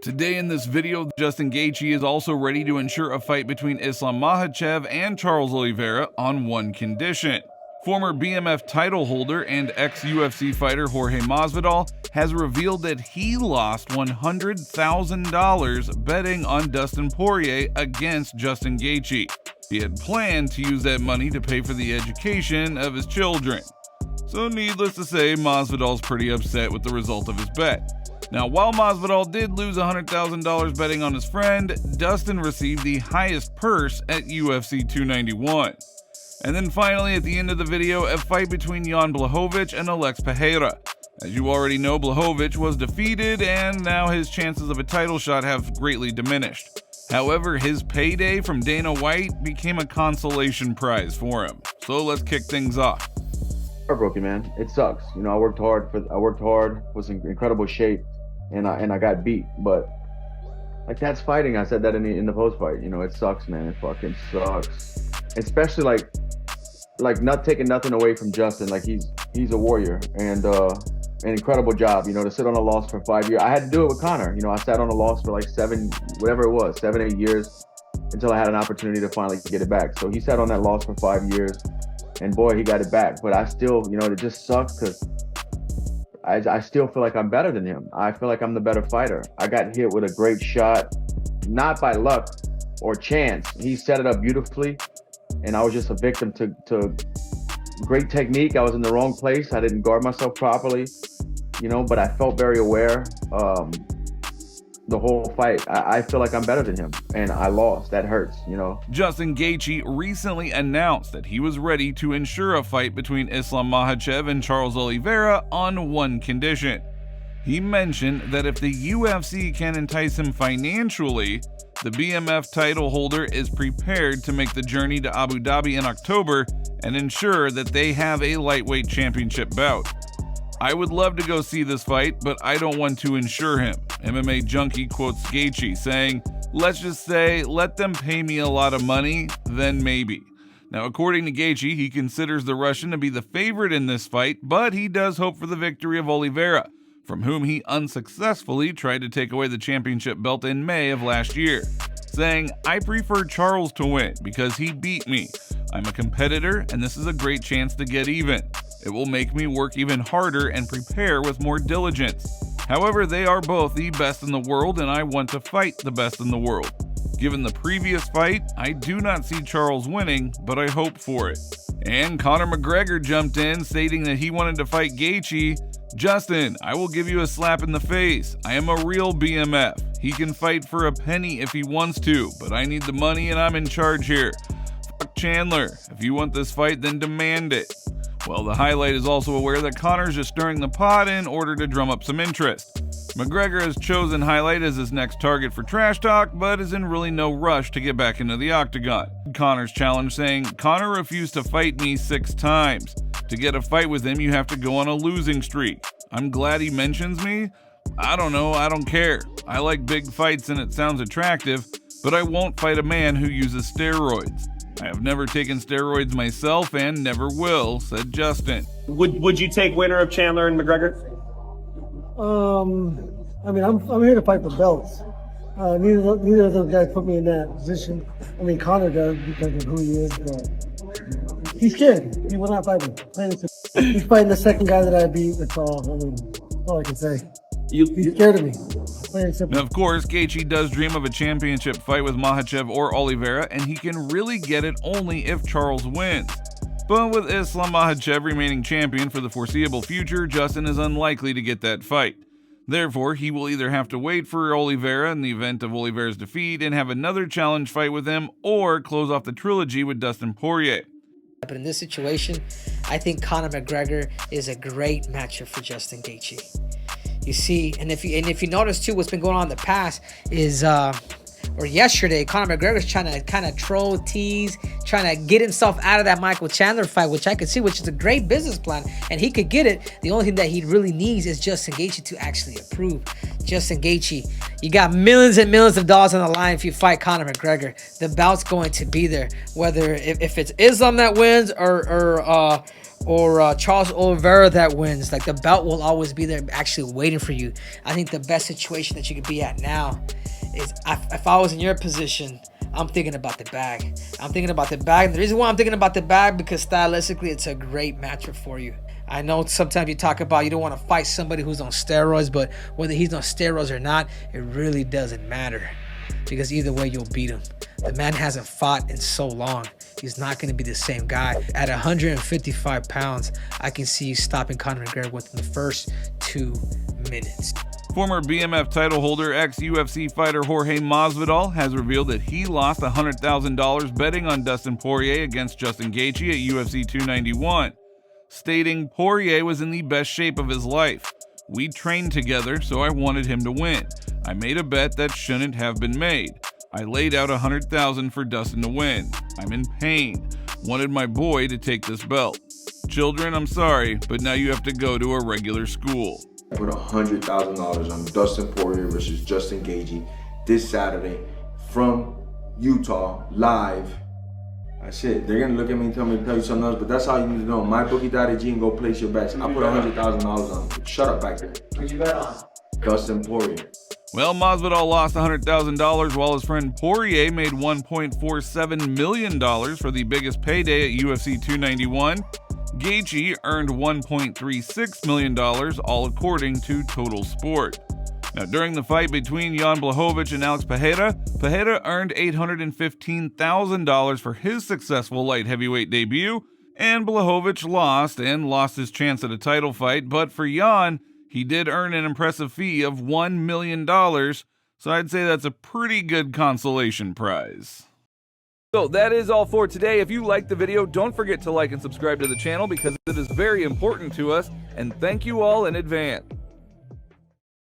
Today in this video, Justin Gaethje is also ready to ensure a fight between Islam Makhachev and Charles Oliveira on one condition. Former BMF title holder and ex-UFC fighter Jorge Masvidal has revealed that he lost $100,000 betting on Dustin Poirier against Justin Gaethje. He had planned to use that money to pay for the education of his children. So needless to say, Masvidal's pretty upset with the result of his bet. Now, while Masvidal did lose $100,000 betting on his friend, Dustin received the highest purse at UFC 291. And then finally, at the end of the video, a fight between Jon Blachowicz and Alex Pereira. As you already know, Blachowicz was defeated, and now his chances of a title shot have greatly diminished. However, his payday from Dana White became a consolation prize for him. So let's kick things off. Heartbroken, man. It sucks. You know, I worked hard, was in incredible shape, and I got beat. But like, that's fighting. I said that in the post fight. You know, it sucks, man. It fucking sucks. Especially like not taking nothing away from Justin. Like, he's a warrior and an incredible job. You know, to sit on a loss for 5 years. I had to do it with Conor. You know, I sat on a loss for like 7, 8 years until I had an opportunity to finally get it back. So he sat on that loss for 5 years. And boy, he got it back. But I still, you know, it just sucks because I still feel like I'm better than him. I feel like I'm the better fighter. I got hit with a great shot, not by luck or chance. He set it up beautifully, and I was just a victim to great technique. I was in the wrong place. I didn't guard myself properly, you know, but I felt very aware the whole fight. I feel like I'm better than him, and I lost. That hurts, you know. Justin Gaethje recently announced that he was ready to ensure a fight between Islam Makhachev and Charles Oliveira on one condition. He mentioned that if the UFC can entice him financially, the BMF title holder is prepared to make the journey to Abu Dhabi in October and ensure that they have a lightweight championship bout. I would love to go see this fight, but I don't want to insure him. MMA Junkie quotes Gaethje saying, "Let's just say, let them pay me a lot of money, then maybe." Now, according to Gaethje, he considers the Russian to be the favorite in this fight, but he does hope for the victory of Oliveira, from whom he unsuccessfully tried to take away the championship belt in May of last year, saying, "I prefer Charles to win because he beat me. I'm a competitor, and this is a great chance to get even. It will make me work even harder and prepare with more diligence. However, they are both the best in the world, and I want to fight the best in the world. Given the previous fight, I do not see Charles winning, but I hope for it." And Conor McGregor jumped in, stating that he wanted to fight Gaethje. "Justin, I will give you a slap in the face. I am a real BMF. He can fight for a penny if he wants to, but I need the money and I'm in charge here. Fuck Chandler. If you want this fight, then demand it." Well, the highlight is also aware that Conor's just stirring the pot in order to drum up some interest. McGregor has chosen Highlight as his next target for trash talk, but is in really no rush to get back into the octagon. Conor's challenge saying, "Conor refused to fight me 6 times. To get a fight with him, you have to go on a losing streak. I'm glad he mentions me. I don't know, I don't care. I like big fights and it sounds attractive, but I won't fight a man who uses steroids. I have never taken steroids myself and never will," said Justin. Would you take winner of Chandler and McGregor? I mean, I'm here to fight for belts. Neither of those guys put me in that position. I mean, Conor does because of who he is, but he's scared. He will not fight me. He's fighting the second guy that I beat. That's all. I mean, that's all I can say. He's scared of me. Now, of course, Gaethje does dream of a championship fight with Makhachev or Oliveira, and he can really get it only if Charles wins. But with Islam Makhachev remaining champion for the foreseeable future, Justin is unlikely to get that fight. Therefore, he will either have to wait for Oliveira in the event of Oliveira's defeat and have another challenge fight with him, or close off the trilogy with Dustin Poirier. But in this situation, I think Conor McGregor is a great matchup for Justin Gaethje. You see, and if you notice too, what's been going on in the past is, or yesterday, Conor McGregor's trying to kind of troll, tease, trying to get himself out of that Michael Chandler fight, which I could see, which is a great business plan, and he could get it. The only thing that he really needs is Justin Gaethje to actually approve. Justin Gaethje, you got millions and millions of dollars on the line if you fight Conor McGregor. The bout's going to be there, whether if it's Islam that wins or or Charles Oliveira that wins, like the belt will always be there actually waiting for you. I think the best situation that you could be at now is if I was in your position, I'm thinking about the bag. I'm thinking about the bag. And the reason why I'm thinking about the bag, because stylistically, it's a great matchup for you. I know sometimes you talk about you don't want to fight somebody who's on steroids, but whether he's on steroids or not, it really doesn't matter, because either way, you'll beat him. The man hasn't fought in so long. He's not going to be the same guy. At 155 pounds, I can see you stopping Conor McGregor within the first 2 minutes. Former BMF title holder, ex-UFC fighter Jorge Masvidal has revealed that he lost $100,000 betting on Dustin Poirier against Justin Gaethje at UFC 291, stating Poirier was in the best shape of his life. We trained together, so I wanted him to win. I made a bet that shouldn't have been made. I laid out $100,000 for Dustin to win. I'm in pain. Wanted my boy to take this belt. Children, I'm sorry, but now you have to go to a regular school. I put $100,000 on Dustin Poirier versus Justin Gaethje this Saturday from Utah, live. That's it. They're gonna look at me and tell me to tell you something else, but that's all you need to know. MyBookie.ag and go place your bets. I put $100,000 on. Shut up back there. Who'd you bet on? Dustin Poirier. Well, Masvidal lost $100,000 while his friend Poirier made $1.47 million for the biggest payday at UFC 291. Gaethje earned $1.36 million, all according to Total Sport. Now, during the fight between Jan Blachowicz and Alex Pereira, Pereira earned $815,000 for his successful light heavyweight debut, and Blachowicz lost his chance at a title fight, but for Jan, he did earn an impressive fee of $1 million, so I'd say that's a pretty good consolation prize. So that is all for today. If you liked the video, don't forget to like and subscribe to the channel because it is very important to us, and thank you all in advance.